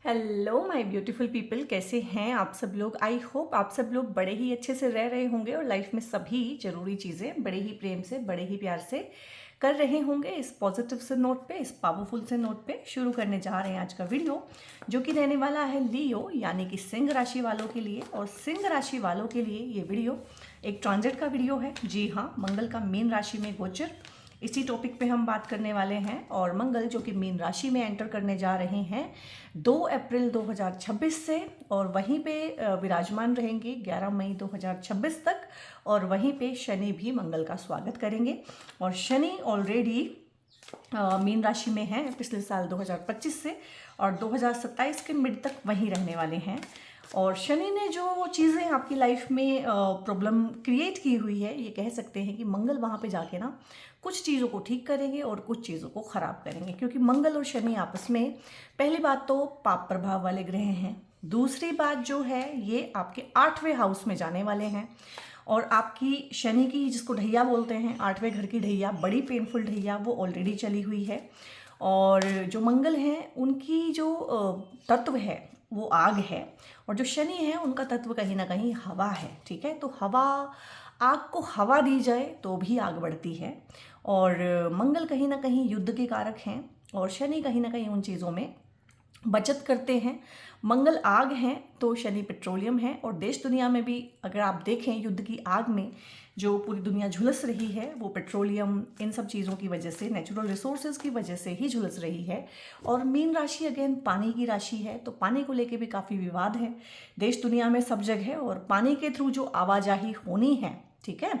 Hello my beautiful people, कैसे हैं आप सब लोग। आई होप आप सब लोग बड़े ही अच्छे से रह रहे होंगे और लाइफ में सभी जरूरी चीज़ें बड़े ही प्रेम से, बड़े ही प्यार से कर रहे होंगे। इस पॉजिटिव से नोट पे, इस पावरफुल से नोट पे शुरू करने जा रहे हैं आज का वीडियो, जो कि रहने वाला है लियो यानी कि सिंह राशि वालों के लिए। और सिंह राशि वालों के लिए ये वीडियो एक ट्रांजिट का वीडियो है। जी हाँ, मंगल का मीन राशि में गोचर, इसी टॉपिक पे हम बात करने वाले हैं। और मंगल जो कि मीन राशि में एंटर करने जा रहे हैं 2 अप्रैल 2026 से, और वहीं पे विराजमान रहेंगे 11 मई 2026 तक। और वहीं पे शनि भी मंगल का स्वागत करेंगे। और शनि ऑलरेडी मीन राशि में है पिछले साल 2025 से, और 2027 के मिड तक वहीं रहने वाले हैं। और शनि ने जो चीज़ें आपकी लाइफ में प्रॉब्लम क्रिएट की हुई है, ये कह सकते हैं कि मंगल वहाँ पे जाके ना कुछ चीज़ों को ठीक करेंगे और कुछ चीज़ों को ख़राब करेंगे। क्योंकि मंगल और शनि आपस में, पहली बात तो पाप प्रभाव वाले ग्रह हैं। दूसरी बात जो है, ये आपके 8वें हाउस में जाने वाले हैं। और आपकी शनि की, जिसको ढैया बोलते हैं, 8वें घर की ढैया, बड़ी पेनफुल ढैया, वो ऑलरेडी चली हुई है। और जो मंगल हैं उनकी जो तत्व है वो आग है, और जो शनि है उनका तत्व कहीं ना कहीं हवा है। ठीक है, तो हवा, आग को हवा दी जाए तो भी आग बढ़ती है। और मंगल कहीं ना कहीं युद्ध के कारक हैं, और शनि कहीं ना कहीं उन चीज़ों में बचत करते हैं। मंगल आग हैं तो शनि पेट्रोलियम है। और देश दुनिया में भी अगर आप देखें, युद्ध की आग में जो पूरी दुनिया झुलस रही है, वो पेट्रोलियम, इन सब चीज़ों की वजह से, नेचुरल रिसोर्सेज की वजह से ही झुलस रही है। और मीन राशि अगेन पानी की राशि है, तो पानी को लेके भी काफ़ी विवाद है देश दुनिया में सब जगह। और पानी के थ्रू जो आवाजाही होनी है, ठीक है,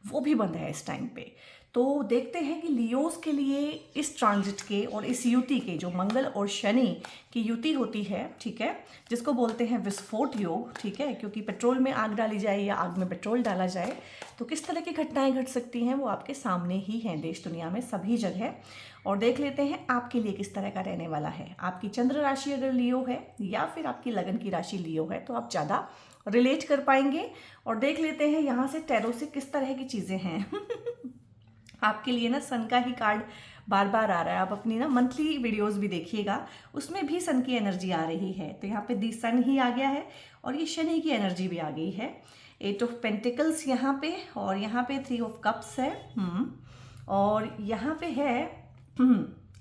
वो भी बंद है इस टाइम पे। तो देखते हैं कि लियोस के लिए इस ट्रांजिट के और इस युति के, जो मंगल और शनि की युति होती है, ठीक है, जिसको बोलते हैं विस्फोट योग, ठीक है, क्योंकि पेट्रोल में आग डाली जाए या आग में पेट्रोल डाला जाए तो किस तरह की घटनाएं घट सकती हैं, वो आपके सामने ही हैं देश दुनिया में सभी जगह। और देख लेते हैं आपके लिए किस तरह का रहने वाला है। आपकी चंद्र राशि अगर लियो है या फिर आपकी लगन की राशि लियो है तो आप ज़्यादा रिलेट कर पाएंगे। और देख लेते हैं यहाँ से टैरो से किस तरह की चीज़ें हैं। आपके लिए ना सन का ही कार्ड बार बार आ रहा है। आप अपनी ना मंथली वीडियोस भी देखिएगा, उसमें भी सन की एनर्जी आ रही है। तो यहाँ पे दी सन ही आ गया है, और ये शनि की एनर्जी भी आ गई है। 8 ऑफ पेंटिकल्स यहाँ पे, और यहाँ पे 3 ऑफ कप्स है। और यहाँ पे है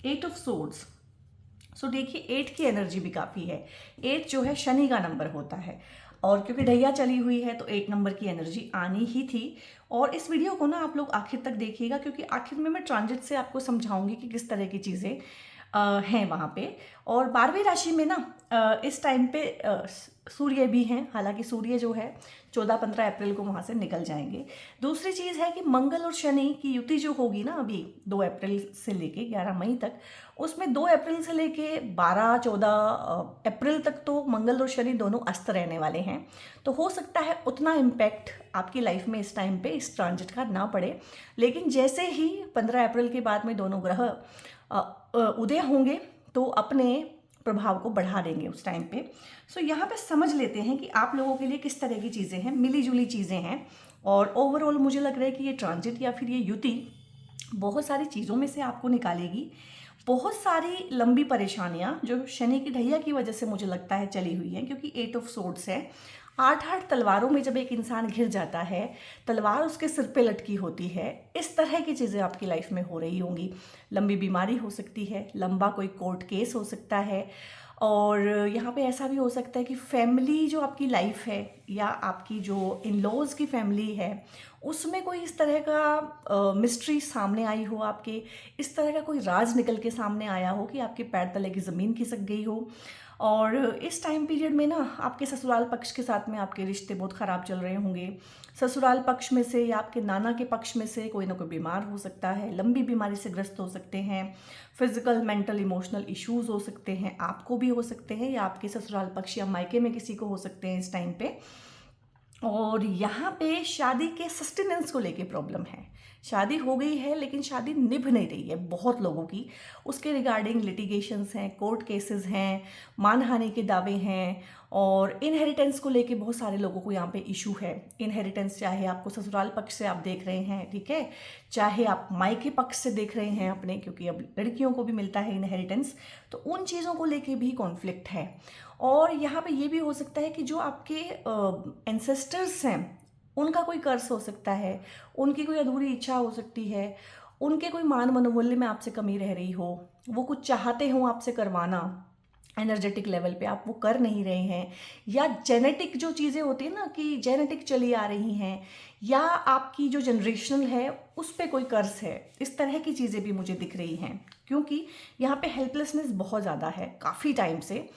8 ऑफ सोर्ड्स। सो देखिए 8 की एनर्जी भी काफ़ी है। 8 जो है शनि का नंबर होता है, और क्योंकि ढैया चली हुई है तो 8 नंबर की एनर्जी आनी ही थी। और इस वीडियो को ना आप लोग आखिर तक देखिएगा, क्योंकि आखिर में मैं ट्रांजिट से आपको समझाऊंगी कि किस तरह की चीज़ें हैं वहाँ पे। और 12वीं राशि में ना इस टाइम पे सूर्य भी हैं। हालांकि सूर्य जो है 14-15 अप्रैल को वहाँ से निकल जाएंगे। दूसरी चीज़ है कि मंगल और शनि की युति जो होगी ना अभी 2 अप्रैल से लेके 11 मई तक, उसमें 2 अप्रैल से लेके 12-14 अप्रैल तक तो मंगल और शनि दोनों अस्त रहने वाले हैं। तो हो सकता है उतना इम्पैक्ट आपकी लाइफ में इस टाइम पे इस ट्रांजिट का ना पड़े। लेकिन जैसे ही 15 अप्रैल के बाद में दोनों ग्रह उदय होंगे तो अपने प्रभाव को बढ़ा देंगे उस टाइम पे। सो यहाँ पे समझ लेते हैं कि आप लोगों के लिए किस तरह की चीज़ें हैं, मिली जुली चीज़ें हैं। और ओवरऑल मुझे लग रहा है कि ये ट्रांजिट या फिर ये युति बहुत सारी चीज़ों में से आपको निकालेगी। बहुत सारी लंबी परेशानियां जो शनि की ढैया की वजह से मुझे लगता है चली हुई हैं, क्योंकि 8 ऑफ सोर्ड्स है। 8 तलवारों में जब एक इंसान घिर जाता है, तलवार उसके सिर पे लटकी होती है, इस तरह की चीज़ें आपकी लाइफ में हो रही होंगी। लंबी बीमारी हो सकती है, लंबा कोई कोर्ट केस हो सकता है। और यहाँ पे ऐसा भी हो सकता है कि फैमिली जो आपकी लाइफ है, या आपकी जो इन लॉज की फैमिली है, उसमें कोई इस तरह का मिस्ट्री सामने आई हो, आपके इस तरह का कोई राज निकल के सामने आया हो कि आपके पैर तले की ज़मीन खिसक गई हो। और इस टाइम पीरियड में ना आपके ससुराल पक्ष के साथ में आपके रिश्ते बहुत ख़राब चल रहे होंगे। ससुराल पक्ष में से या आपके नाना के पक्ष में से कोई ना कोई बीमार हो सकता है, लंबी बीमारी से ग्रस्त हो सकते हैं, फिजिकल, मेंटल, इमोशनल इश्यूज हो सकते हैं, आपको भी हो सकते हैं, या आपके ससुराल पक्ष या मायके में किसी को हो सकते हैं इस टाइम पे। और यहाँ पे शादी के सस्टेनेंस को लेके प्रॉब्लम है। शादी हो गई है लेकिन शादी निभ नहीं रही है बहुत लोगों की। उसके रिगार्डिंग लिटिगेशंस हैं, कोर्ट केसेस हैं, मानहानि के दावे हैं, और इनहेरिटेंस को लेके बहुत सारे लोगों को यहाँ पे इशू है। इनहेरिटेंस चाहे आपको ससुराल पक्ष से आप देख रहे हैं, ठीक है, चाहे आप मायके पक्ष से देख रहे हैं अपने, क्योंकि अब लड़कियों को भी मिलता है इनहेरिटेंस, तो उन चीज़ों को लेके भी कॉन्फ्लिक्ट है। और यहाँ पे ये भी हो सकता है कि जो आपके एंसेस्टर्स हैं उनका कोई कर्ज हो सकता है, उनकी कोई अधूरी इच्छा हो सकती है, उनके कोई मान मनोमूल्य में आपसे कमी रह रही हो, वो कुछ चाहते हो आपसे करवाना, एनर्जेटिक लेवल पे आप वो कर नहीं रहे हैं, या जेनेटिक जो चीज़ें होती है ना कि जेनेटिक चली आ रही हैं, या आपकी जो जनरेशनल है उस पे कोई कर्ज है, इस तरह की चीज़ें भी मुझे दिख रही हैं। क्योंकि यहाँ पे हेल्पलेसनेस बहुत ज़्यादा है काफ़ी टाइम से,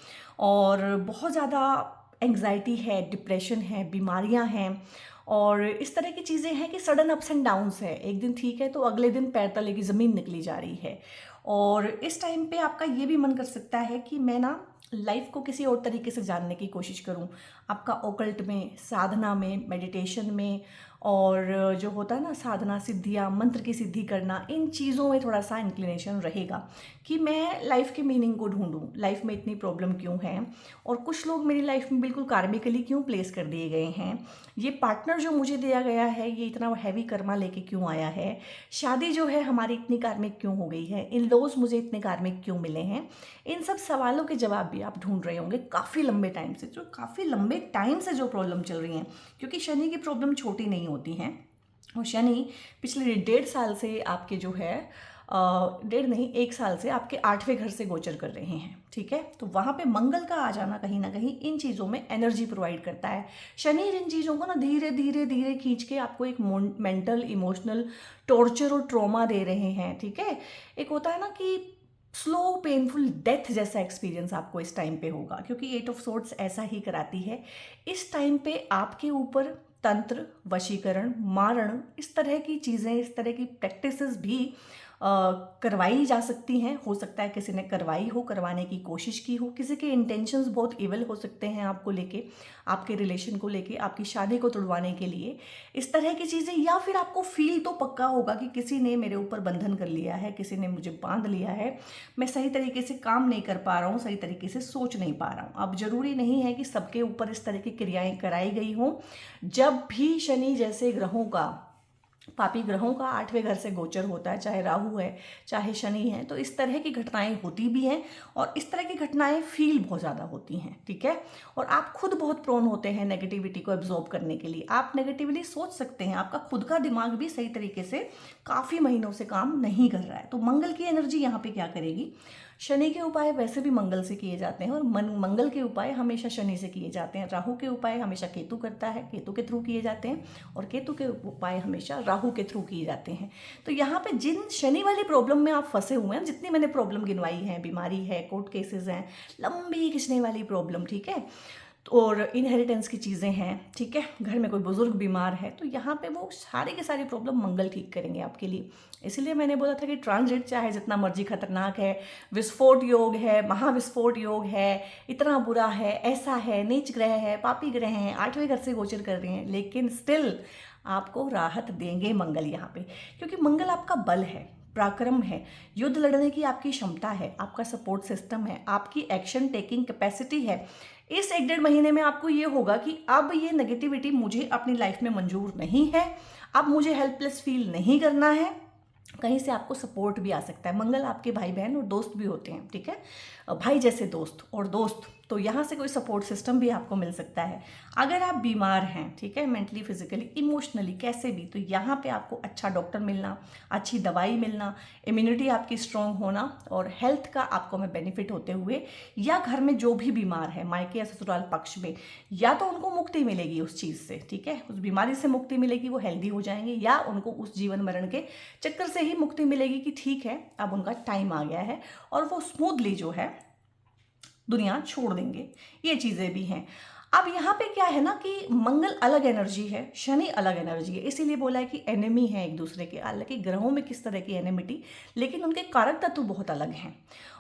और बहुत ज़्यादा एंग्जाइटी है, डिप्रेशन है, बीमारियाँ हैं, और इस तरह की चीज़ें हैं कि सडन अप्स एंड डाउन्स है। एक दिन ठीक है तो अगले दिन पैर तले की ज़मीन निकली जा रही है। और इस टाइम पे आपका ये भी मन कर सकता है कि मैं ना लाइफ को किसी और तरीके से जानने की कोशिश करूं। आपका ओकल्ट में, साधना में, मेडिटेशन में, और जो होता है ना साधना सिद्धियाँ, मंत्र की सिद्धि करना, इन चीज़ों में थोड़ा सा इंक्लिनेशन रहेगा कि मैं लाइफ के मीनिंग को ढूंढूं, लाइफ में इतनी प्रॉब्लम क्यों है, और कुछ लोग मेरी लाइफ में बिल्कुल कार्मिकली क्यों प्लेस कर दिए गए हैं, ये पार्टनर जो मुझे दिया गया है ये इतना हैवी कर्मा लेके क्यों आया है, शादी जो है हमारी इतनी कार्मिक क्यों हो गई है, इन लॉज मुझे इतने कार्मिक क्यों मिले हैं। इन सब सवालों के जवाब भी आप ढूंढ रहे होंगे काफ़ी लंबे टाइम से, जो प्रॉब्लम चल रही हैं, क्योंकि शनि की प्रॉब्लम छोटी नहीं होती हैं। और शनि पिछले 1.5 साल से आपके जो है 1.5 से आपके 8वें घर से गोचर कर रहे हैं, ठीक है। तो वहाँ पे मंगल का आ जाना कहीं ना कहीं इन चीज़ों में एनर्जी प्रोवाइड करता है। शनि इन चीज़ों को ना धीरे धीरे धीरे खींच के आपको एक मेंटल इमोशनल टॉर्चर और ट्रॉमा दे रहे हैं, ठीक है। एक होता है ना कि स्लो पेनफुल डेथ जैसा एक्सपीरियंस आपको इस टाइम पे होगा, क्योंकि 8 ऑफ सोर्ड्स ऐसा ही कराती है। इस टाइम पे आपके ऊपर तंत्र, वशीकरण, मारण, इस तरह की चीज़ें, इस तरह की प्रैक्टिसेस भी करवाई जा सकती हैं। हो सकता है किसी ने करवाई हो, करवाने की कोशिश की हो, किसी के इंटेंशंस बहुत इवल हो सकते हैं आपको लेके, आपके रिलेशन को लेके, आपकी शादी को तोड़वाने के लिए, इस तरह की चीज़ें। या फिर आपको फील तो पक्का होगा कि किसी ने मेरे ऊपर बंधन कर लिया है, किसी ने मुझे बांध लिया है, मैं सही तरीके से काम नहीं कर पा रहा हूँ, सही तरीके से सोच नहीं पा रहा हूँ। अब जरूरी नहीं है कि सबके ऊपर इस तरह की क्रियाएं कराई गई हों। जब भी शनि जैसे ग्रहों का, पापी ग्रहों का 8वें घर से गोचर होता है, चाहे राहु है चाहे शनि है, तो इस तरह की घटनाएं होती भी हैं, और इस तरह की घटनाएं फील बहुत ज़्यादा होती हैं, ठीक है। और आप खुद बहुत प्रोन होते हैं नेगेटिविटी को एब्जॉर्ब करने के लिए। आप नेगेटिवली सोच सकते हैं, आपका खुद का दिमाग भी सही तरीके से काफ़ी महीनों से काम नहीं कर रहा है। तो मंगल की एनर्जी यहाँ पे क्या करेगी, शनि के उपाय वैसे भी मंगल से किए जाते हैं, और मंगल के उपाय हमेशा शनि से किए जाते हैं। राहु के उपाय हमेशा केतु करता है, केतु के थ्रू किए जाते हैं, और केतु के उपाय हमेशा राहु के थ्रू किए जाते हैं। तो यहाँ पे जिन शनि वाली प्रॉब्लम में आप फंसे हुए हैं, जितनी मैंने प्रॉब्लम गिनवाई है, बीमारी है, कोर्ट केसेस हैं, लंबी खिंचने वाली प्रॉब्लम, ठीक है, और इनहेरिटेंस की चीज़ें हैं, ठीक है, घर में कोई बुजुर्ग बीमार है, तो यहाँ पे वो सारी की सारी प्रॉब्लम मंगल ठीक करेंगे आपके लिए। इसीलिए मैंने बोला था कि ट्रांजिट चाहे जितना मर्जी खतरनाक है, विस्फोट योग है, महाविस्फोट योग है, इतना बुरा है, ऐसा है, नीच ग्रह है, पापी ग्रह हैं, 8वें घर से गोचर कर रहे हैं, लेकिन स्टिल आपको राहत देंगे मंगल यहाँ पे, क्योंकि मंगल आपका बल है, पराक्रम है, युद्ध लड़ने की आपकी क्षमता है, आपका सपोर्ट सिस्टम है, आपकी एक्शन टेकिंग कैपेसिटी है। इस 1-1.5 महीने में आपको ये होगा कि अब ये नेगेटिविटी मुझे अपनी लाइफ में मंजूर नहीं है, अब मुझे हेल्पलेस फील नहीं करना है। कहीं से आपको सपोर्ट भी आ सकता है। मंगल आपके भाई बहन और दोस्त भी होते हैं, ठीक है, भाई जैसे दोस्त और दोस्त, तो यहाँ से कोई सपोर्ट सिस्टम भी आपको मिल सकता है। अगर आप बीमार हैं, ठीक है, मेंटली, फिजिकली, इमोशनली, कैसे भी, तो यहाँ पे आपको अच्छा डॉक्टर मिलना, अच्छी दवाई मिलना, इम्यूनिटी आपकी स्ट्रांग होना, और हेल्थ का आपको में बेनिफिट होते हुए, या घर में जो भी बीमार है मायके या ससुराल पक्ष में, या तो उनको मुक्ति मिलेगी उस चीज़ से, ठीक है, उस बीमारी से मुक्ति मिलेगी, वो हेल्दी हो जाएंगे, या उनको उस जीवन मरण के चक्कर से ही मुक्ति मिलेगी कि ठीक है अब उनका टाइम आ गया है, और वो स्मूथली जो है दुनिया छोड़ देंगे। ये चीज़ें भी हैं। अब यहाँ पे क्या है ना कि मंगल अलग एनर्जी है, शनि अलग एनर्जी है, इसीलिए बोला है कि एनिमी है एक दूसरे के। हालांकि ग्रहों में किस तरह की एनिमिटी, लेकिन उनके कारक तत्व बहुत अलग हैं।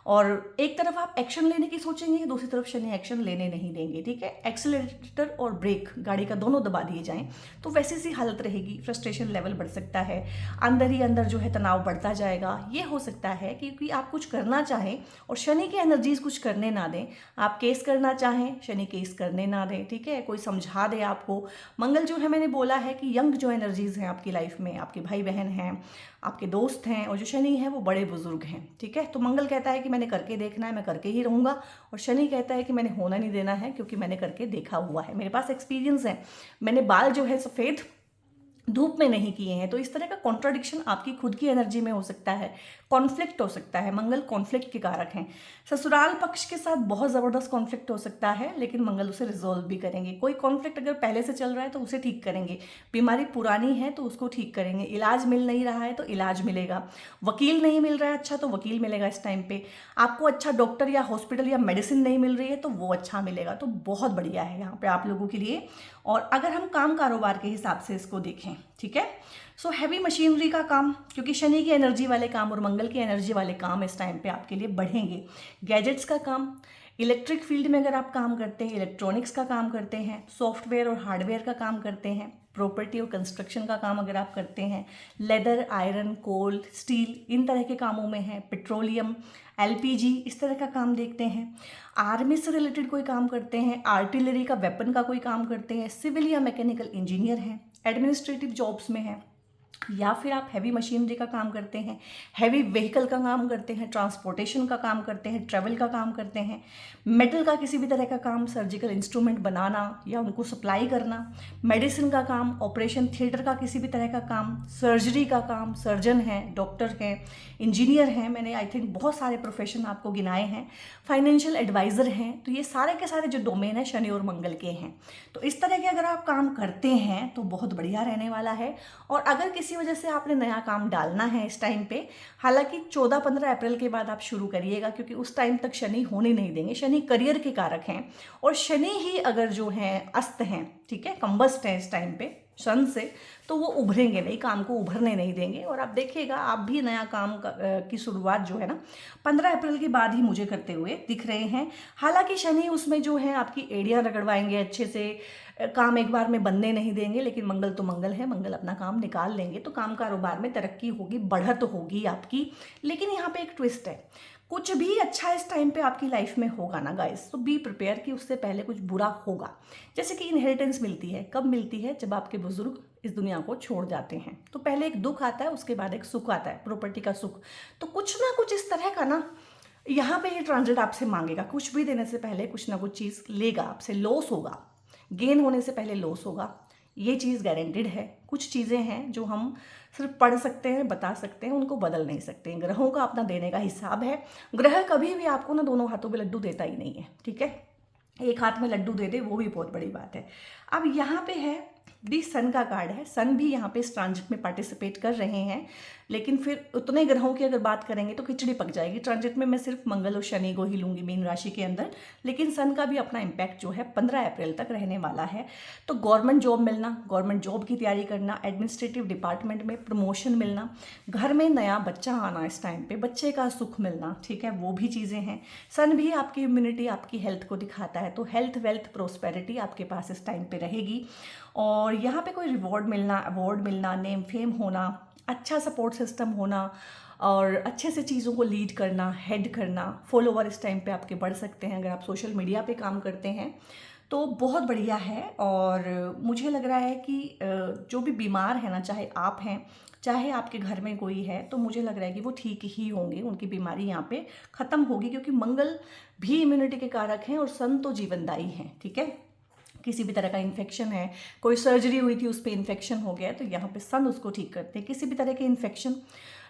और एक तरफ आप एक्शन लेने की सोचेंगे, दूसरी तरफ शनि एक्शन लेने नहीं देंगे, ठीक है। एक्सीलरेटर और ब्रेक गाड़ी का दोनों दबा दिए जाएं तो वैसी सी हालत रहेगी, फ्रस्ट्रेशन लेवल बढ़ सकता है, अंदर ही अंदर जो है तनाव बढ़ता जाएगा। ये हो सकता है क्योंकि आप कुछ करना चाहें और शनि की एनर्जीज कुछ करने ना दें। आप केस करना चाहें, शनि केस करने ना दें, ठीक है। कोई समझा दे आपको। मंगल जो है, मैंने बोला है कि यंग जो एनर्जीज हैं आपकी लाइफ में, आपके भाई बहन हैं, आपके दोस्त हैं, और जो शनि है वो बड़े बुजुर्ग हैं, ठीक है। तो मंगल कहता है कि मैंने करके देखना है, मैं करके ही रहूँगा, और शनि कहता है कि मैंने होना नहीं देना है क्योंकि मैंने करके देखा हुआ है, मेरे पास एक्सपीरियंस है, मैंने बाल जो है सफ़ेद धूप में नहीं किए हैं। तो इस तरह का कॉन्ट्राडिक्शन आपकी खुद की एनर्जी में हो सकता है, कॉन्फ्लिक्ट हो सकता है। मंगल कॉन्फ्लिक्ट के कारक हैं। ससुराल पक्ष के साथ बहुत ज़बरदस्त कॉन्फ्लिक्ट हो सकता है, लेकिन मंगल उसे रिजॉल्व भी करेंगे। कोई कॉन्फ्लिक्ट अगर पहले से चल रहा है तो उसे ठीक करेंगे, बीमारी पुरानी है तो उसको ठीक करेंगे, इलाज मिल नहीं रहा है तो इलाज मिलेगा, वकील नहीं मिल रहा है अच्छा तो वकील मिलेगा इस टाइम पे, आपको अच्छा डॉक्टर या हॉस्पिटल या मेडिसिन नहीं मिल रही है तो वो अच्छा मिलेगा। तो बहुत बढ़िया है यहाँ पे आप लोगों के लिए। और अगर हम काम कारोबार के हिसाब से इसको देखें, ठीक है, सो हैवी मशीनरी का काम, क्योंकि शनि की एनर्जी वाले काम और मंगल की एनर्जी वाले काम इस टाइम पे आपके लिए बढ़ेंगे। गैजेट्स का काम, इलेक्ट्रिक फील्ड में अगर आप काम करते हैं, इलेक्ट्रॉनिक्स का काम करते हैं, सॉफ्टवेयर और हार्डवेयर का काम करते हैं, प्रॉपर्टी और कंस्ट्रक्शन का काम अगर आप करते हैं, लेदर, आयरन, कोल, स्टील, इन तरह के कामों में हैं, पेट्रोलियम, एलपीजी, इस तरह का काम देखते हैं, आर्मी से रिलेटेड कोई काम करते हैं, आर्टिलरी का वेपन का कोई काम करते हैं, सिविल या मैकेनिकल इंजीनियर हैं, एडमिनिस्ट्रेटिव जॉब्स में हैं, या फिर आप हैवी मशीनरी का काम करते हैं, हैवी व्हीकल का काम करते हैं, ट्रांसपोर्टेशन का काम करते हैं, ट्रैवल का काम करते हैं, मेटल का किसी भी तरह का काम, सर्जिकल इंस्ट्रूमेंट बनाना या उनको सप्लाई करना, मेडिसिन का काम, ऑपरेशन थिएटर का किसी भी तरह का काम, सर्जरी का काम, सर्जन हैं, डॉक्टर हैं, इंजीनियर हैं, मैंने आई थिंक बहुत सारे प्रोफेशन आपको गिनाए हैं, फाइनेंशियल एडवाइज़र हैं। तो ये सारे के सारे जो डोमेन है शनि और मंगल के हैं। तो इस तरह के अगर आप काम करते हैं तो बहुत बढ़िया रहने वाला है। और अगर किसी वजह से आपने नया काम डालना है इस टाइम पे, हालांकि 14-15 अप्रैल के बाद आप शुरू करिएगा, क्योंकि उस टाइम तक शनि होने नहीं देंगे। शनि करियर के कारक हैं और शनि ही अगर जो हैं अस्त हैं, ठीक है, कंबस्ट हैं इस टाइम पे सन से, तो वो उभरेंगे नहीं, काम को उभरने नहीं देंगे। और आप देखिएगा, आप भी नया काम की शुरुआत जो है ना 15 अप्रैल के बाद ही मुझे करते हुए दिख रहे हैं। हालांकि शनि उसमें जो है आपकी एड़ियाँ रगड़वाएंगे, अच्छे से काम एक बार में बनने नहीं देंगे, लेकिन मंगल तो मंगल है, मंगल अपना काम निकाल लेंगे। तो काम कारोबार में तरक्की होगी, बढ़त होगी आपकी। लेकिन यहाँ पे एक ट्विस्ट है, कुछ भी अच्छा इस टाइम पे आपकी लाइफ में होगा ना गाइस, तो बी प्रिपेयर कि उससे पहले कुछ बुरा होगा। जैसे कि इनहेरिटेंस मिलती है, कब मिलती है? जब आपके बुजुर्ग इस दुनिया को छोड़ जाते हैं, तो पहले एक दुख आता है, उसके बाद एक सुख आता है, प्रॉपर्टी का सुख। तो कुछ ना कुछ इस तरह का ना यहाँ पे ये ट्रांजिट आपसे मांगेगा, कुछ भी देने से पहले कुछ ना कुछ चीज़ लेगा आपसे, लॉस होगा, गेन होने से पहले लॉस होगा, ये चीज़ गारंटेड है। कुछ चीज़ें हैं जो हम सिर्फ पढ़ सकते हैं, बता सकते हैं, उनको बदल नहीं सकते। ग्रहों का अपना देने का हिसाब है। ग्रह कभी भी आपको ना दोनों हाथों में लड्डू देता ही नहीं है, ठीक है। एक हाथ में लड्डू दे दे वो भी बहुत बड़ी बात है। अब यहाँ पे है दी सन का कार्ड है, सन भी यहाँ पे इस ट्रांजिट में पार्टिसिपेट कर रहे हैं। लेकिन फिर उतने ग्रहों की अगर बात करेंगे तो खिचड़ी पक जाएगी। ट्रांजिट में मैं सिर्फ मंगल और शनि को ही लूँगी मीन राशि के अंदर, लेकिन सन का भी अपना इम्पैक्ट जो है 15 अप्रैल तक रहने वाला है। तो गवर्नमेंट जॉब मिलना, गवर्नमेंट जॉब की तैयारी करना, एडमिनिस्ट्रेटिव डिपार्टमेंट में प्रमोशन मिलना, घर में नया बच्चा आना इस टाइम पे, बच्चे का सुख मिलना, ठीक है, वो भी चीज़ें हैं। सन भी आपकी इम्यूनिटी, आपकी हेल्थ को दिखाता है, तो हेल्थ, वेल्थ, प्रोस्पेरिटी आपके पास इस टाइम पे रहेगी। और यहाँ पे कोई रिवॉर्ड मिलना, अवार्ड मिलना, नेम फेम होना, अच्छा सपोर्ट सिस्टम होना और अच्छे से चीज़ों को लीड करना, हेड करना, फॉलोवर इस टाइम पे आपके बढ़ सकते हैं। अगर आप सोशल मीडिया पे काम करते हैं तो बहुत बढ़िया है। और मुझे लग रहा है कि जो भी बीमार है ना, चाहे आप हैं, चाहे आपके घर में कोई है, तो मुझे लग रहा है कि वो ठीक ही होंगे, उनकी बीमारी यहाँ पे ख़त्म होगी, क्योंकि मंगल भी इम्यूनिटी के कारक हैं और सन तो जीवनदायी हैं, ठीक है। किसी भी तरह का इन्फेक्शन है, कोई सर्जरी हुई थी उस पर इन्फेक्शन हो गया, तो यहाँ पे सन उसको ठीक करते हैं। किसी भी तरह के इन्फेक्शन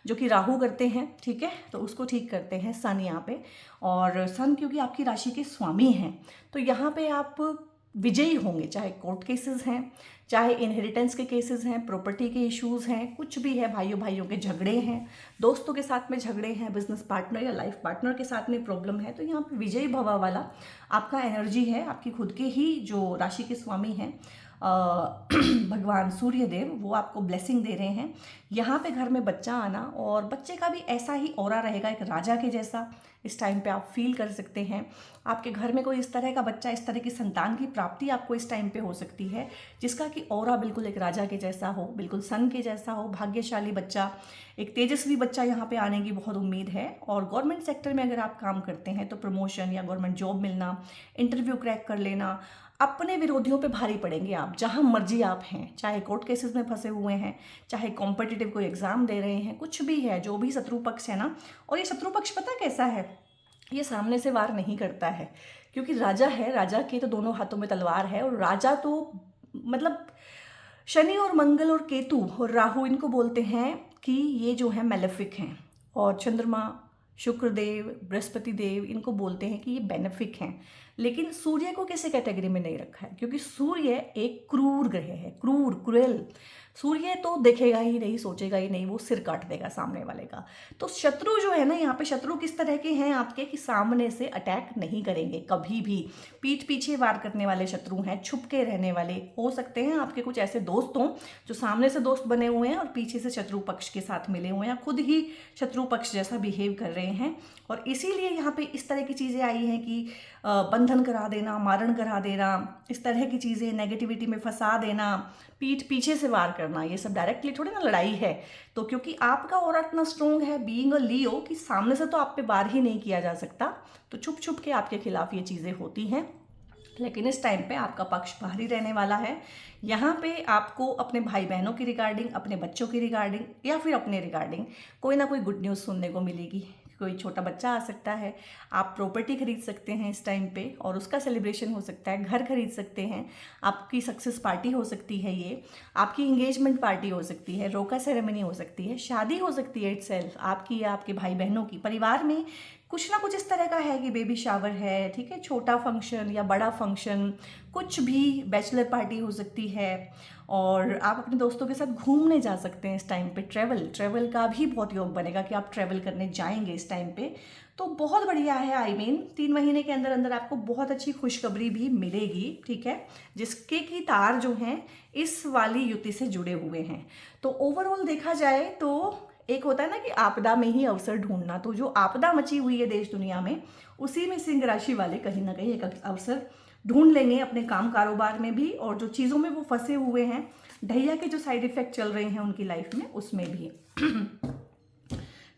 जो कि राहु करते हैं, ठीक है, तो उसको ठीक करते हैं सन यहाँ पे। और सन क्योंकि आपकी राशि के स्वामी हैं, तो यहाँ पे आप विजयी होंगे, चाहे कोर्ट केसेस हैं, चाहे इनहेरिटेंस के केसेस हैं, प्रॉपर्टी के इश्यूज़ हैं, कुछ भी है, भाइयों भाइयों के झगड़े हैं, दोस्तों के साथ में झगड़े हैं, बिजनेस पार्टनर या लाइफ पार्टनर के साथ में प्रॉब्लम है, तो यहाँ पे विजयी भवा वाला आपका एनर्जी है। आपकी खुद के ही जो राशि के स्वामी हैं भगवान सूर्य देव, वो आपको ब्लेसिंग दे रहे हैं। यहाँ पे घर में बच्चा आना, और बच्चे का भी ऐसा ही ऑरा रहेगा, एक राजा के जैसा, इस टाइम पे आप फील कर सकते हैं। आपके घर में कोई इस तरह का बच्चा, इस तरह की संतान की प्राप्ति आपको इस टाइम पे हो सकती है, जिसका कि ऑरा बिल्कुल एक राजा के जैसा हो, बिल्कुल सन के जैसा हो, भाग्यशाली बच्चा, एक तेजस्वी बच्चा यहाँ पे आने की बहुत उम्मीद है। और गवर्नमेंट सेक्टर में अगर आप काम करते हैं तो प्रमोशन या गवर्नमेंट जॉब मिलना, इंटरव्यू क्रैक कर लेना, अपने विरोधियों पे भारी पड़ेंगे आप, जहां मर्जी आप हैं, चाहे कोर्ट केसेस में फंसे हुए हैं, चाहे कॉम्पिटिटिव कोई एग्जाम दे रहे हैं, कुछ भी है, जो भी शत्रु पक्ष है ना। और ये शत्रु पक्ष पता कैसा है, ये सामने से वार नहीं करता है, क्योंकि राजा है, राजा के तो दोनों हाथों में तलवार है। और राजा तो मतलब शनि और मंगल और केतु और राहु, इनको बोलते हैं कि ये जो है मेलेफिक हैं। और चंद्रमा, शुक्रदेव, बृहस्पति देव, इनको बोलते हैं कि ये बेनिफिक हैं। लेकिन सूर्य को किसी कैटेगरी में नहीं रखा है, क्योंकि सूर्य एक क्रूर ग्रह है, क्रूर, क्रूएल। सूर्य तो देखेगा ही नहीं, सोचेगा ही नहीं, वो सिर काट देगा सामने वाले का। तो शत्रु जो है ना, यहाँ पे शत्रु किस तरह के हैं आपके, कि सामने से अटैक नहीं करेंगे कभी भी, पीठ पीछे वार करने वाले शत्रु हैं, छुप के रहने वाले। हो सकते हैं आपके कुछ ऐसे दोस्त हों जो सामने से दोस्त बने हुए हैं और पीछे से शत्रु पक्ष के साथ मिले हुए हैं, खुद ही शत्रु पक्ष जैसा बिहेव कर रहे हैं। और इसीलिए यहाँ पे इस तरह की चीज़ें आई हैं कि बंधन करा देना, मारण करा देना, इस तरह की चीज़ें, नेगेटिविटी में फंसा देना, पीठ पीछे से वार करना, ये सब डायरेक्टली थोड़ी ना लड़ाई है। तो क्योंकि आपका ऑरा इतना स्ट्रोंग है बीइंग अ लियो कि सामने से तो आप पे वार ही नहीं किया जा सकता, तो छुप छुप के आपके खिलाफ ये चीज़ें होती हैं। लेकिन इस टाइम पे आपका पक्ष बाहरी रहने वाला है। यहाँ पे आपको अपने भाई बहनों की रिगार्डिंग, अपने बच्चों की रिगार्डिंग या फिर अपने रिगार्डिंग कोई ना कोई गुड न्यूज़ सुनने को मिलेगी। कोई छोटा बच्चा आ सकता है, आप प्रॉपर्टी खरीद सकते हैं इस टाइम पे और उसका सेलिब्रेशन हो सकता है, घर खरीद सकते हैं, आपकी सक्सेस पार्टी हो सकती है, ये आपकी इंगेजमेंट पार्टी हो सकती है, रोका सेरेमनी हो सकती है, शादी हो सकती है इटसेल्फ आपकी या आपके भाई बहनों की। परिवार में कुछ ना कुछ इस तरह का है कि बेबी शावर है, ठीक है, छोटा फंक्शन या बड़ा फंक्शन, कुछ भी, बैचलर पार्टी हो सकती है। और आप अपने दोस्तों के साथ घूमने जा सकते हैं इस टाइम पे। ट्रैवल का भी बहुत योग बनेगा कि आप ट्रैवल करने जाएंगे इस टाइम पे, तो बहुत बढ़िया है। आई मीन 3 महीने के अंदर अंदर आपको बहुत अच्छी खुशखबरी भी मिलेगी, ठीक है, जिसके की तार जो हैं इस वाली युति से जुड़े हुए हैं। तो ओवरऑल देखा जाए तो एक होता है ना कि आपदा में ही अवसर ढूंढना, तो जो आपदा मची हुई है देश दुनिया में, उसी में सिंह राशि वाले कहीं ना कहीं एक अवसर ढूंढ लेंगे अपने काम कारोबार में भी, और जो चीज़ों में वो फंसे हुए हैं, ढैया के जो साइड इफेक्ट चल रहे हैं उनकी लाइफ में, उसमें भी।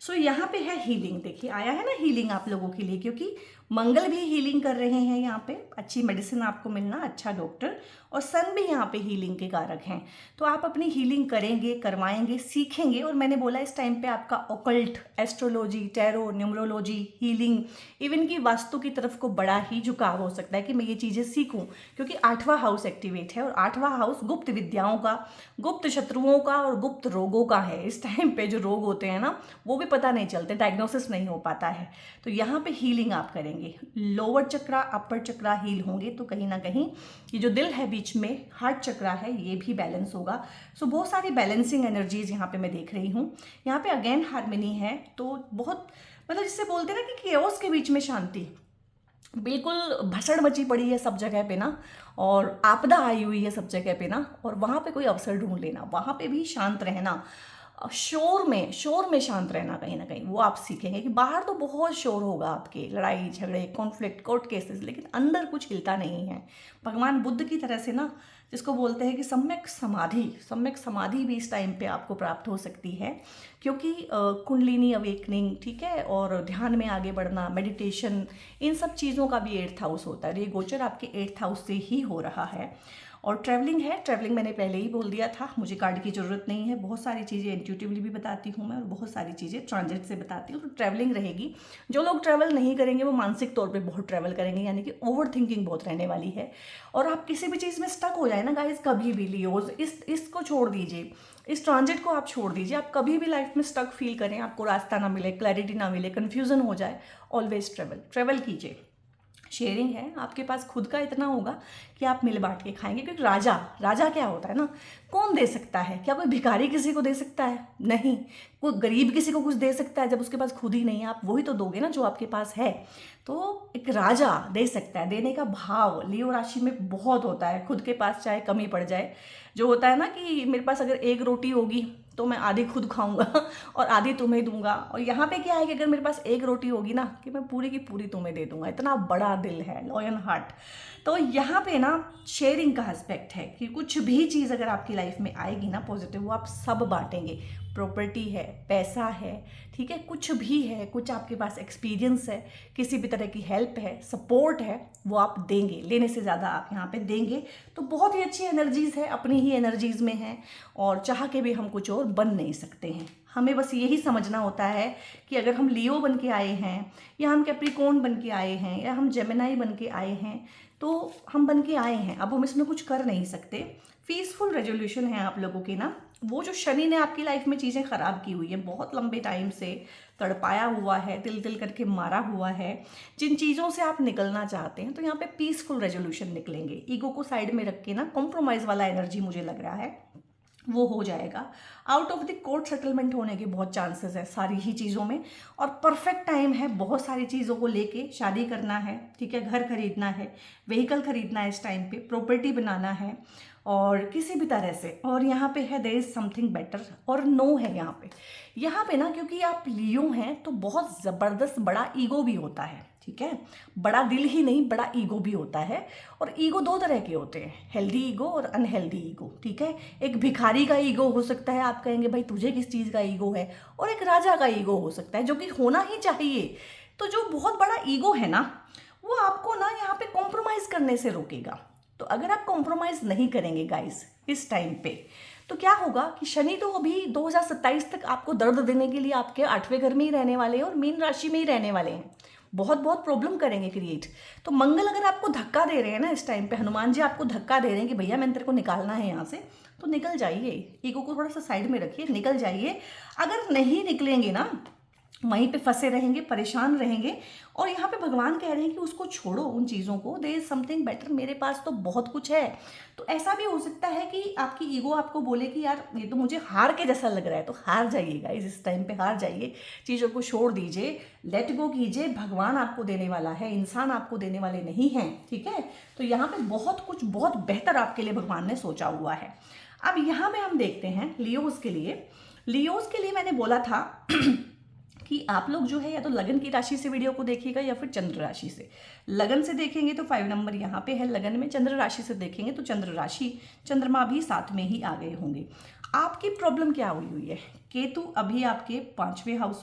सो यहाँ पे है हीलिंग, देखिए आया है ना हीलिंग आप लोगों के लिए, क्योंकि मंगल भी हीलिंग कर रहे हैं यहाँ पे, अच्छी मेडिसिन आपको मिलना, अच्छा डॉक्टर, और सन भी यहाँ पे हीलिंग के कारक हैं। तो आप अपनी हीलिंग करेंगे, करवाएंगे, सीखेंगे। और मैंने बोला इस टाइम पे आपका occult, astrology, tarot, numerology, healing, even की वास्तु की तरफ को बड़ा ही झुकाव हो सकता है कि मैं ये चीज़ें सीखूं, क्योंकि 8वां हाउस एक्टिवेट है और 8वां हाउस गुप्त विद्याओं का, गुप्त शत्रुओं का और गुप्त रोगों का है। इस टाइम पे जो रोग होते हैं ना, वो भी पता नहीं चलते, डायग्नोसिस नहीं हो पाता है। तो यहाँ पे हीलिंग आप करेंगे, लोअर चक्रा, अपर चक्रा हील होंगे, तो कहीं ना कहीं ये जो दिल है बीच में, हार्ट चक्रा है, ये भी बैलेंस होगा। सो बहुत सारी बैलेंसिंग एनर्जीज यहाँ पे मैं देख रही हूँ। यहाँ पे अगेन हार्मनी है, तो बहुत मतलब जिससे बोलते हैं ना कि केओस के बीच में शांति, बिल्कुल भसड़ मची पड़ी है सब जगह पे ना, और आपदा आई हुई है सब जगह पे ना, और वहाँ पे कोई अवसर ढूंढ लेना, वहाँ पे भी शांत रहना, शोर में शांत रहना, कहीं ना कहीं वो आप सीखेंगे। कि बाहर तो बहुत शोर होगा आपके, लड़ाई झगड़े, कॉन्फ्लिक्ट, कोर्ट केसेस, लेकिन अंदर कुछ हिलता नहीं है। भगवान बुद्ध की तरह से ना, जिसको बोलते हैं कि सम्यक समाधि भी इस टाइम पे आपको प्राप्त हो सकती है, क्योंकि कुंडलिनी अवेकनिंग, ठीक है, और ध्यान में आगे बढ़ना, मेडिटेशन, इन सब चीज़ों का भी 8th हाउस होता है। ये गोचर आपके 8th हाउस से ही हो रहा है। और ट्रैवलिंग है, ट्रैवलिंग मैंने पहले ही बोल दिया था, मुझे कार्ड की ज़रूरत नहीं है, बहुत सारी चीज़ें इंट्यूटिवली भी बताती हूँ मैं, और बहुत सारी चीज़ें ट्रांजिट से बताती हूँ। तो ट्रैवलिंग रहेगी। जो लोग ट्रैवल नहीं करेंगे वो मानसिक तौर पे बहुत ट्रैवल करेंगे, यानी कि ओवर थिंकिंग बहुत रहने वाली है। और आप किसी भी चीज़ में स्टक हो जाए ना गाइस, कभी भी लियोज, इसको छोड़ दीजिए, इस ट्रांजिट को आप छोड़ दीजिए। आप कभी भी लाइफ में स्टक फील करें, आपको रास्ता ना मिले, क्लैरिटी ना मिले, कन्फ्यूज़न हो जाए, ऑलवेज ट्रैवल कीजिए। शेयरिंग है, आपके पास खुद का इतना होगा कि आप मिल बांट के खाएंगे। क्योंकि राजा क्या होता है ना, कौन दे सकता है? क्या कोई भिखारी किसी को दे सकता है? नहीं। कोई गरीब किसी को कुछ दे सकता है जब उसके पास खुद ही नहीं है? आप वही तो दोगे ना जो आपके पास है। तो एक राजा दे सकता है, देने का भाव लियो राशि में बहुत होता है। खुद के पास चाहे कमी पड़ जाए, जो होता है ना कि मेरे पास अगर 1 रोटी होगी तो मैं आधी खुद खाऊंगा और आधी तुम्हें दूंगा। और यहाँ पे क्या है कि अगर मेरे पास एक रोटी होगी ना, कि मैं पूरी की पूरी तुम्हें दे दूंगा, इतना बड़ा दिल है, लॉयल हार्ट। तो यहाँ पे ना शेयरिंग का एस्पेक्ट है कि कुछ भी चीज़ अगर आपकी लाइफ में आएगी ना पॉजिटिव, वो आप सब बांटेंगे। प्रॉपर्टी है, पैसा है, ठीक है, कुछ भी है, कुछ आपके पास एक्सपीरियंस है, किसी भी तरह की हेल्प है, सपोर्ट है, वो आप देंगे। लेने से ज़्यादा आप यहाँ पे देंगे। तो बहुत ही अच्छी एनर्जीज़ है, अपनी ही एनर्जीज़ में है, और चाह के भी हम कुछ और बन नहीं सकते हैं। हमें बस यही समझना होता है कि अगर हम लियो बन के आए हैं, या हम कैप्रिकॉर्न बन के आए हैं, या हम जेमिनाई बन के आए हैं, तो हम बन के आए हैं, अब हम इसमें कुछ कर नहीं सकते। पीसफुल रेजोल्यूशन है आप लोगों की ना, वो जो शनि ने आपकी लाइफ में चीज़ें ख़राब की हुई है, बहुत लंबे टाइम से तड़पाया हुआ है, तिल तिल करके मारा हुआ है, जिन चीज़ों से आप निकलना चाहते हैं, तो यहाँ पे पीसफुल रेजोल्यूशन निकलेंगे। ईगो को साइड में रख के ना, कॉम्प्रोमाइज़ वाला एनर्जी मुझे लग रहा है वो हो जाएगा। Out of the court settlement होने के बहुत चांसेस है सारी ही चीज़ों में, और परफेक्ट टाइम है बहुत सारी चीज़ों को लेके। शादी करना है, ठीक है, घर खरीदना है, व्हीकल खरीदना है, इस टाइम पे प्रॉपर्टी बनाना है, और किसी भी तरह से। और यहाँ पे है देयर इज़ समथिंग बेटर, और नो है यहाँ पे ना, क्योंकि आप लियो हैं तो बहुत ज़बरदस्त बड़ा ईगो भी होता है, ठीक है, बड़ा दिल ही नहीं, बड़ा ईगो भी होता है। और ईगो दो तरह के होते हैं, हेल्दी ईगो और अनहेल्दी ईगो, ठीक है। एक भिखारी का ईगो हो सकता है, आप कहेंगे भाई तुझे किस चीज़ का ईगो है, और एक राजा का ईगो हो सकता है, जो कि होना ही चाहिए। तो जो बहुत बड़ा ईगो है ना, वो आपको ना यहाँ पे कॉम्प्रोमाइज़ करने से रोकेगा। तो अगर आप कॉम्प्रोमाइज़ नहीं करेंगे गाइस इस टाइम पे, तो क्या होगा कि शनि तो अभी 2027 तक आपको दर्द देने के लिए आपके 8वें घर में ही रहने वाले हैं, और मीन राशि में ही रहने वाले हैं, बहुत बहुत प्रॉब्लम करेंगे क्रिएट। तो मंगल अगर आपको धक्का दे रहे हैं ना इस टाइम पे, हनुमान जी आपको धक्का दे रहे हैं कि भैया मैंने तेरे को निकालना है यहाँ से, तो निकल जाइए। ईगो को थोड़ा सा साइड में रखिए, निकल जाइए। अगर नहीं निकलेंगे ना, वहीं पे फंसे रहेंगे, परेशान रहेंगे। और यहाँ पे भगवान कह रहे हैं कि उसको छोड़ो, उन चीज़ों को, देयर इज समथिंग बेटर, मेरे पास तो बहुत कुछ है। तो ऐसा भी हो सकता है कि आपकी ईगो आपको बोले कि यार ये तो मुझे हार के जैसा लग रहा है, तो हार जाइएगा इस टाइम पे, हार जाइए, चीज़ों को छोड़ दीजिए, लेट गो कीजिए। भगवान आपको देने वाला है, इंसान आपको देने वाले नहीं हैं, ठीक है। तो यहाँ पे बहुत कुछ बहुत बेहतर आपके लिए भगवान ने सोचा हुआ है। अब यहाँ में हम देखते हैं लियोज के लिए। लियोज के लिए मैंने बोला था कि आप लोग जो है या तो लगन की राशि से वीडियो को देखिएगा, या फिर चंद्र राशि से। लगन से देखेंगे तो 5 नंबर यहाँ पे है लगन में, चंद्र राशि से देखेंगे तो चंद्र राशि, चंद्रमा भी साथ में ही आ गए होंगे। आपकी प्रॉब्लम क्या हुई है, केतु अभी आपके 5वें हाउस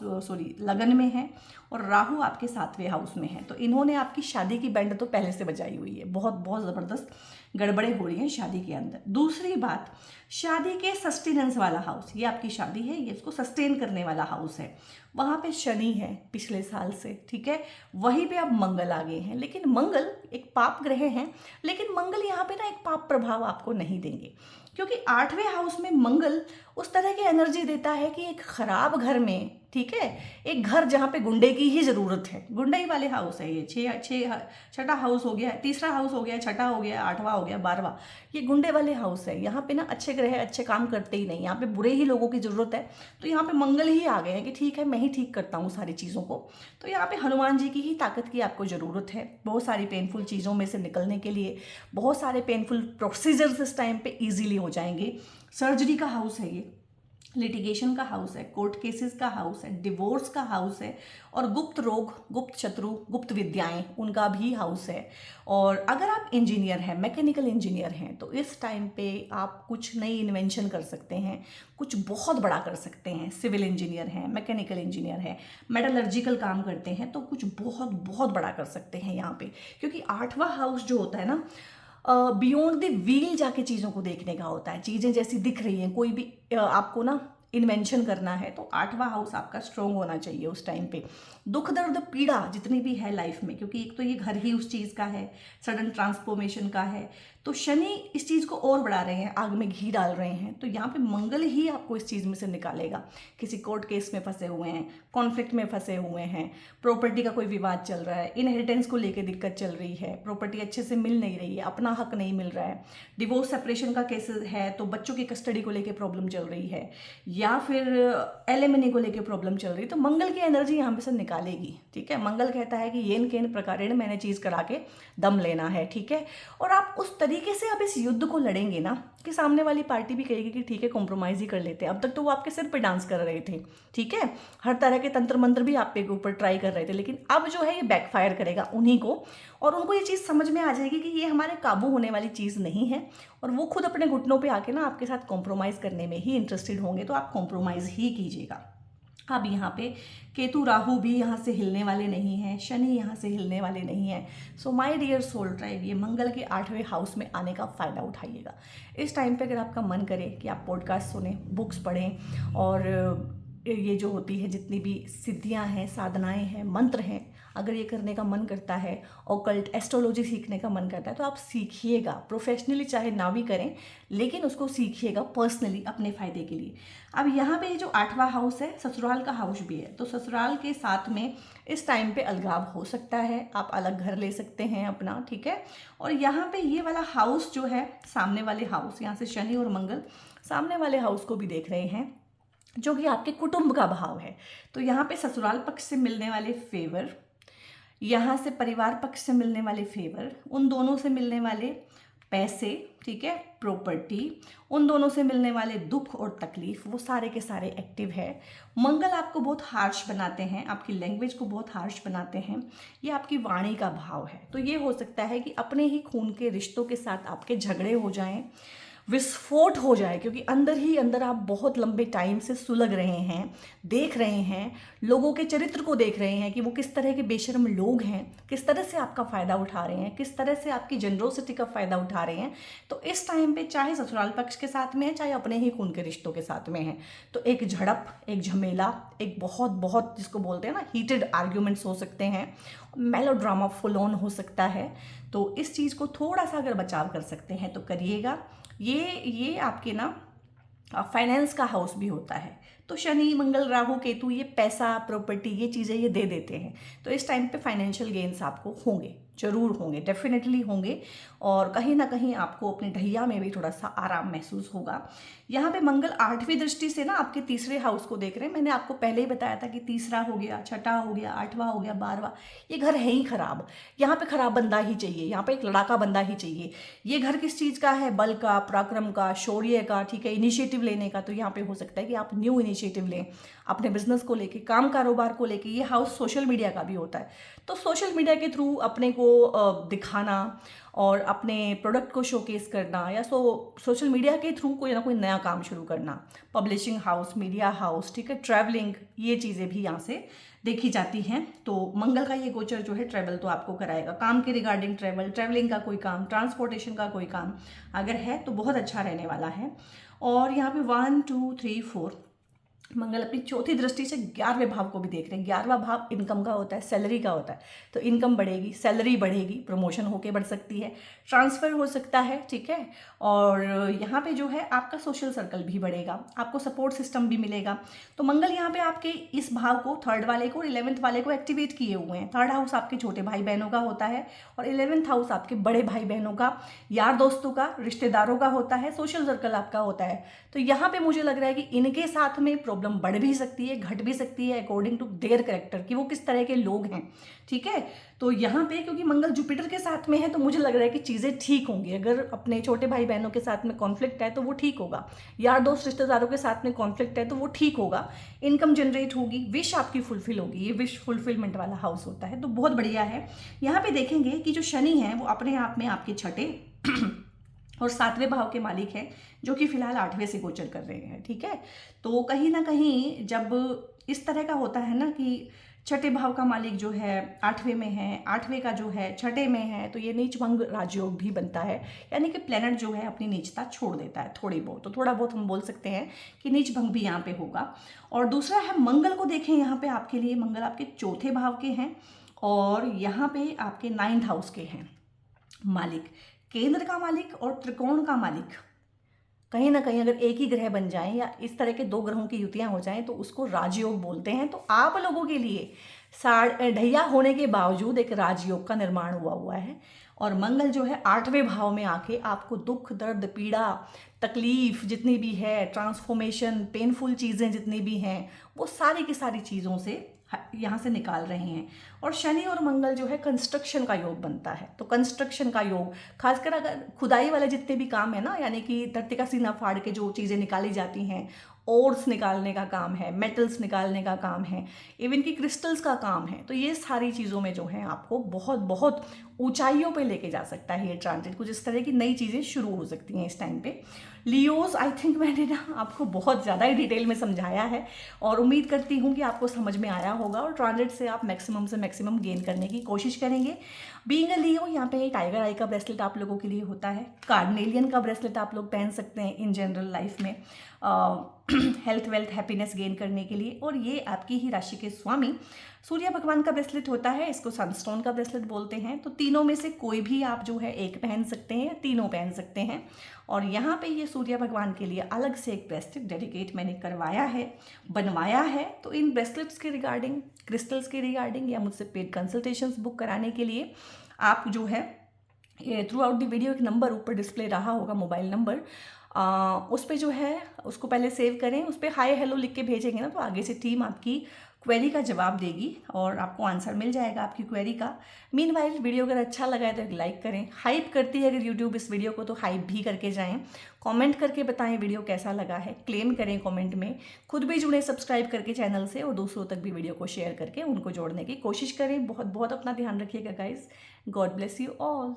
लगन में है, और राहु आपके 7वें हाउस में है। तो इन्होंने आपकी शादी की बैंड तो पहले से बजाई हुई है, बहुत बहुत ज़बरदस्त गड़बड़ें हो रही हैं शादी के अंदर। दूसरी बात, शादी के सस्टेनेंस वाला हाउस, ये आपकी शादी है, ये इसको सस्टेन करने वाला हाउस है, वहाँ पे शनि है पिछले साल से, ठीक है। वहीं पे अब मंगल आ गए हैं, लेकिन मंगल एक पाप ग्रह हैं, लेकिन मंगल यहाँ पे ना एक पाप प्रभाव आपको नहीं देंगे, क्योंकि 8वें हाउस में मंगल उस तरह की एनर्जी देता है कि एक खराब घर में, ठीक है, एक घर जहाँ पे गुंडे की ही ज़रूरत है, गुंडई वाले हाउस है ये। छठा हाउस हो गया, तीसरा हाउस हो गया, छठा हो गया, 8वां हो गया, 12वां, ये गुंडे वाले हाउस है। यहाँ पे ना अच्छे ग्रह अच्छे काम करते ही नहीं, यहाँ पे बुरे ही लोगों की ज़रूरत है। तो यहाँ पे मंगल ही आ गए हैं कि ठीक है मैं ही ठीक करता हूँ सारी चीज़ों को। तो यहाँ पे हनुमान जी की ही ताकत की आपको ज़रूरत है, बहुत सारी पेनफुल चीज़ों में से निकलने के लिए। बहुत सारे पेनफुल प्रोसीजर्स इस टाइम पे ईजिली हो जाएंगे। सर्जरी का हाउस है ये, लिटिगेशन का हाउस है, कोर्ट केसेस का हाउस है, डिवोर्स का हाउस है, और गुप्त रोग, गुप्त शत्रु, गुप्त विद्याएं, उनका भी हाउस है। और अगर आप इंजीनियर हैं, मैकेनिकल इंजीनियर हैं, तो इस टाइम पे आप कुछ नई इन्वेंशन कर सकते हैं, कुछ बहुत बड़ा कर सकते हैं। सिविल इंजीनियर हैं, मैकेनिकल इंजीनियर हैं, मेटलर्जिकल काम करते हैं, तो कुछ बहुत बहुत बड़ा कर सकते हैं यहाँ पे। क्योंकि 8वां हाउस जो होता है ना, बियॉन्ड द व्हील जाके चीज़ों को देखने का होता है। चीज़ें जैसी दिख रही हैं, कोई भी आपको ना इन्वेंशन करना है, तो 8वां हाउस आपका स्ट्रॉन्ग होना चाहिए उस टाइम पे। दुख दर्द पीड़ा जितनी भी है लाइफ में, क्योंकि एक तो ये घर ही उस चीज़ का है, सडन ट्रांसफॉर्मेशन का है, तो शनि इस चीज़ को और बढ़ा रहे हैं, आग में घी डाल रहे हैं। तो यहाँ पे मंगल ही आपको इस चीज़ में से निकालेगा। किसी कोर्ट केस में फंसे हुए हैं, कॉन्फ्लिक्ट में फंसे हुए हैं, प्रॉपर्टी का कोई विवाद चल रहा है, इनहेरिटेंस को लेकर दिक्कत चल रही है, प्रॉपर्टी अच्छे से मिल नहीं रही है, अपना हक नहीं मिल रहा है, डिवोर्स सेपरेशन का केस है, तो बच्चों की कस्टडी को लेकर प्रॉब्लम चल रही है, या फिर एलिमनी को लेके प्रॉब्लम चल रही, तो मंगल की एनर्जी यहाँ पे से निकालेगी। ठीक है, मंगल कहता है कि येन केन प्रकारेण मैंने चीज़ करा के दम लेना है। ठीक है, और आप उस तरीके से अब इस युद्ध को लड़ेंगे ना कि सामने वाली पार्टी भी कहेगी कि ठीक है कॉम्प्रोमाइज़ ही कर लेते हैं। अब तक तो वो आपके सिर पे डांस कर रहे थे, ठीक है, हर तरह के तंत्र मंत्र भी आपके ऊपर ट्राई कर रहे थे, लेकिन अब जो है ये बैकफायर करेगा उन्हीं को, और उनको ये चीज़ समझ में आ जाएगी कि ये हमारे काबू होने वाली चीज़ नहीं है, और वो खुद अपने घुटनों पे आके ना आपके साथ कॉम्प्रोमाइज़ करने में ही इंटरेस्टेड होंगे। तो आप कॉम्प्रोमाइज़ ही कीजिएगा। अब यहाँ पे केतु राहु भी यहाँ से हिलने वाले नहीं हैं, शनि यहाँ से हिलने वाले नहीं हैं। So my dear soul tribe, ये मंगल के 8वें हाउस में आने का फ़ायदा उठाइएगा। इस टाइम पे अगर आपका मन करे कि आप पॉडकास्ट सुने, बुक्स पढ़ें, और ये जो होती है जितनी भी सिद्धियाँ हैं, साधनाएँ हैं, मंत्र हैं, अगर ये करने का मन करता है, ऑकल्ट एस्ट्रोलॉजी सीखने का मन करता है, तो आप सीखिएगा। प्रोफेशनली चाहे ना भी करें, लेकिन उसको सीखिएगा पर्सनली अपने फ़ायदे के लिए। अब यहाँ पे ये जो 8वां हाउस है, ससुराल का हाउस भी है, तो ससुराल के साथ में इस टाइम पे अलगाव हो सकता है, आप अलग घर ले सकते हैं अपना। ठीक है, और यहाँ पे ये वाला हाउस जो है, सामने वाले हाउस, यहाँ से शनि और मंगल सामने वाले हाउस को भी देख रहे हैं, जो कि आपके कुटुंब का भाव है। तो यहाँ पे ससुराल पक्ष से मिलने वाले फेवर, यहाँ से परिवार पक्ष से मिलने वाले फेवर, उन दोनों से मिलने वाले पैसे, ठीक है, प्रॉपर्टी, उन दोनों से मिलने वाले दुख और तकलीफ, वो सारे के सारे एक्टिव है। मंगल आपको बहुत हार्श बनाते हैं, आपकी लैंग्वेज को बहुत हार्श बनाते हैं, ये आपकी वाणी का भाव है। तो ये हो सकता है कि अपने ही खून के रिश्तों के साथ आपके झगड़े हो जाएं, विस्फोट हो जाए, क्योंकि अंदर ही अंदर आप बहुत लंबे टाइम से सुलग रहे हैं, देख रहे हैं, लोगों के चरित्र को देख रहे हैं कि वो किस तरह के बेशर्म लोग हैं, किस तरह से आपका फ़ायदा उठा रहे हैं, किस तरह से आपकी जनरोसिटी का फ़ायदा उठा रहे हैं। तो इस टाइम पे चाहे ससुराल पक्ष के साथ में है, चाहे अपने ही खून के रिश्तों के साथ में है, तो एक झड़प, एक झमेला, एक बहुत बहुत जिसको बोलते हैं ना हीटेड आर्ग्यूमेंट्स हो सकते हैं, मेलोड्रामा फुल ऑन हो सकता है। तो इस चीज़ को थोड़ा सा अगर बचाव कर सकते हैं तो करिएगा। ये आपके ना फाइनेंस का हाउस भी होता है, तो शनि मंगल राहु केतु ये पैसा प्रॉपर्टी ये चीज़ें ये दे देते हैं। तो इस टाइम पे फाइनेंशियल गेन्स आपको होंगे, जरूर होंगे, डेफिनेटली होंगे, और कहीं ना कहीं आपको अपनी ढैया में भी थोड़ा सा आराम महसूस होगा। यहाँ पे मंगल 8वीं दृष्टि से ना आपके तीसरे हाउस को देख रहे हैं। मैंने आपको पहले ही बताया था कि तीसरा हो गया, छठा हो गया, 8वां हो गया, 12वां, ये घर है ही खराब। यहाँ पे खराब बंदा ही चाहिए, यहाँ पे एक लड़ाका बंदा ही चाहिए। ये घर किस चीज़ का है? बल का, पराक्रम का, शौर्य का, ठीक है, इनिशिएटिव लेने का। तो यहाँ पे हो सकता है कि आप न्यू इनिशिएटिव लें अपने बिजनेस को लेके, काम कारोबार को लेके। ये हाउस सोशल मीडिया का भी होता है, तो सोशल मीडिया के थ्रू अपने को दिखाना और अपने प्रोडक्ट को शोकेस करना, या सोशल मीडिया के थ्रू कोई ना कोई नया काम शुरू करना, पब्लिशिंग हाउस, मीडिया हाउस, ठीक है, ट्रैवलिंग, ये चीज़ें भी यहाँ से देखी जाती हैं। तो मंगल का ये गोचर जो है ट्रैवल तो आपको कराएगा, काम के रिगार्डिंग ट्रैवल, ट्रैवलिंग का कोई काम, ट्रांसपोर्टेशन का कोई काम अगर है तो बहुत अच्छा रहने वाला है। और यहाँ पे 1 2 3 4 मंगल अपनी चौथी दृष्टि से 11वें भाव को भी देख रहे हैं। 11वां भाव इनकम का होता है, सैलरी का होता है, तो इनकम बढ़ेगी, सैलरी बढ़ेगी, प्रमोशन होके बढ़ सकती है, ट्रांसफ़र हो सकता है, ठीक है। और यहाँ पे जो है आपका सोशल सर्कल भी बढ़ेगा, आपको सपोर्ट सिस्टम भी मिलेगा। तो मंगल यहाँ पे आपके इस भाव को, 3rd वाले को और 11th वाले को एक्टिवेट किए हुए हैं। 3rd हाउस आपके छोटे भाई बहनों का होता है, और 11th हाउस आपके बड़े भाई बहनों का, यार दोस्तों का, रिश्तेदारों का होता है, सोशल सर्कल आपका होता है। तो यहाँ पे मुझे लग रहा है कि इनके साथ में प्रॉब्लम बढ़ भी सकती है, घट भी सकती है, अकॉर्डिंग टू देयर कैरेक्टर, कि वो किस तरह के लोग हैं, ठीक है। तो यहाँ पे क्योंकि मंगल जुपिटर के साथ में है, तो मुझे लग रहा है कि चीज़ें ठीक होंगी। अगर अपने छोटे भाई बहनों के साथ में कॉन्फ्लिक्ट है तो वो ठीक होगा, यार दोस्त रिश्तेदारों के साथ में कॉन्फ्लिक्ट है तो वो ठीक होगा, इनकम जनरेट होगी, विश आपकी फुलफिल होगी। ये विश फुलफिलमेंट वाला हाउस होता है, तो बहुत बढ़िया है। यहाँ पे देखेंगे कि जो शनि है वो अपने आप में आपके छठे और 7वें भाव के मालिक हैं, जो कि फिलहाल 8वें से गोचर कर रहे हैं, ठीक है। तो कहीं ना कहीं जब इस तरह का होता है ना कि छठे भाव का मालिक जो है 8वें में है, 8वें का जो है छठे में है, तो ये नीच भंग राजयोग भी बनता है, यानी कि प्लेनेट जो है अपनी नीचता छोड़ देता है थोड़ी बहुत। तो थोड़ा बहुत हम बोल सकते हैं कि नीच भंग भी यहाँ पे होगा। और दूसरा है मंगल को देखें, यहाँ पे आपके लिए मंगल आपके चौथे भाव के हैं, और यहाँ पे आपके 9th हाउस के हैं मालिक, केंद्र का मालिक और त्रिकोण का मालिक। कहीं ना कहीं अगर एक ही ग्रह बन जाएं या इस तरह के 2 ग्रहों की युतियां हो जाएं तो उसको राजयोग बोलते हैं। तो आप लोगों के लिए ढैया होने के बावजूद एक राजयोग का निर्माण हुआ है, और मंगल जो है 8वें भाव में आके आपको दुख, दर्द, पीड़ा, तकलीफ जितनी भी है, ट्रांसफॉर्मेशन, पेनफुल चीज़ें जितनी भी हैं, वो सारी की सारी चीज़ों से यहाँ से निकाल रहे हैं। और शनि और मंगल जो है कंस्ट्रक्शन का योग बनता है, तो कंस्ट्रक्शन का योग खासकर अगर खुदाई वाले जितने भी काम है ना, यानी कि धरती का सीना फाड़ के जो चीज़ें निकाली जाती हैं, ओर्स निकालने का काम है, मेटल्स निकालने का काम है, इवन कि क्रिस्टल्स का काम है, तो ये सारी चीज़ों में जो है आपको बहुत बहुत ऊंचाइयों पे लेके जा सकता है ये ट्रांजिट। कुछ इस तरह की नई चीज़ें शुरू हो सकती हैं इस टाइम पे। लियोस, आई थिंक मैंने ना आपको बहुत ज़्यादा ही डिटेल में समझाया है और उम्मीद करती हूँ कि आपको समझ में आया होगा और ट्रांजिट से आप मैक्सिमम से मैक्सिमम गेन करने की कोशिश करेंगे। बीइंग अ लियो, यहाँ पे टाइगर आई का ब्रेसलेट आप लोगों के लिए होता है, कार्नेलियन का ब्रेसलेट आप लोग पहन सकते हैं इन जनरल लाइफ में हेल्थ, वेल्थ, हैप्पीनेस गेन करने के लिए। और ये आपकी ही राशि के स्वामी सूर्य भगवान का ब्रेसलेट होता है, इसको सनस्टोन का ब्रेसलेट बोलते हैं। तो तीनों में से कोई भी आप जो है एक पहन सकते हैं या तीनों पहन सकते हैं। और यहाँ पे ये सूर्य भगवान के लिए अलग से एक ब्रेसलेट डेडिकेट मैंने करवाया है, बनवाया है। तो इन ब्रेसलेट्स के रिगार्डिंग, क्रिस्टल्स के रिगार्डिंग या मुझसे पेड कंसल्टेशंस बुक कराने के लिए आप जो है थ्रू आउट द वीडियो एक नंबर ऊपर डिस्प्ले रहा होगा, मोबाइल नंबर, उस पर जो है उसको पहले सेव करें, उस पर हाय हेलो लिख के भेजेंगे ना, तो आगे से टीम आपकी क्वेरी का जवाब देगी और आपको आंसर मिल जाएगा आपकी क्वेरी का। मीनवाइल वीडियो अगर अच्छा लगा है तो एक लाइक करें, हाइप करती है अगर यूट्यूब इस वीडियो को तो हाइप भी करके जाएं, कमेंट करके बताएं वीडियो कैसा लगा है, क्लेम करें कमेंट में, खुद भी जुड़े सब्सक्राइब करके चैनल से और दूसरों तक भी वीडियो को शेयर करके उनको जोड़ने की कोशिश करें। बहुत बहुत अपना ध्यान रखिएगा guys. God bless you all.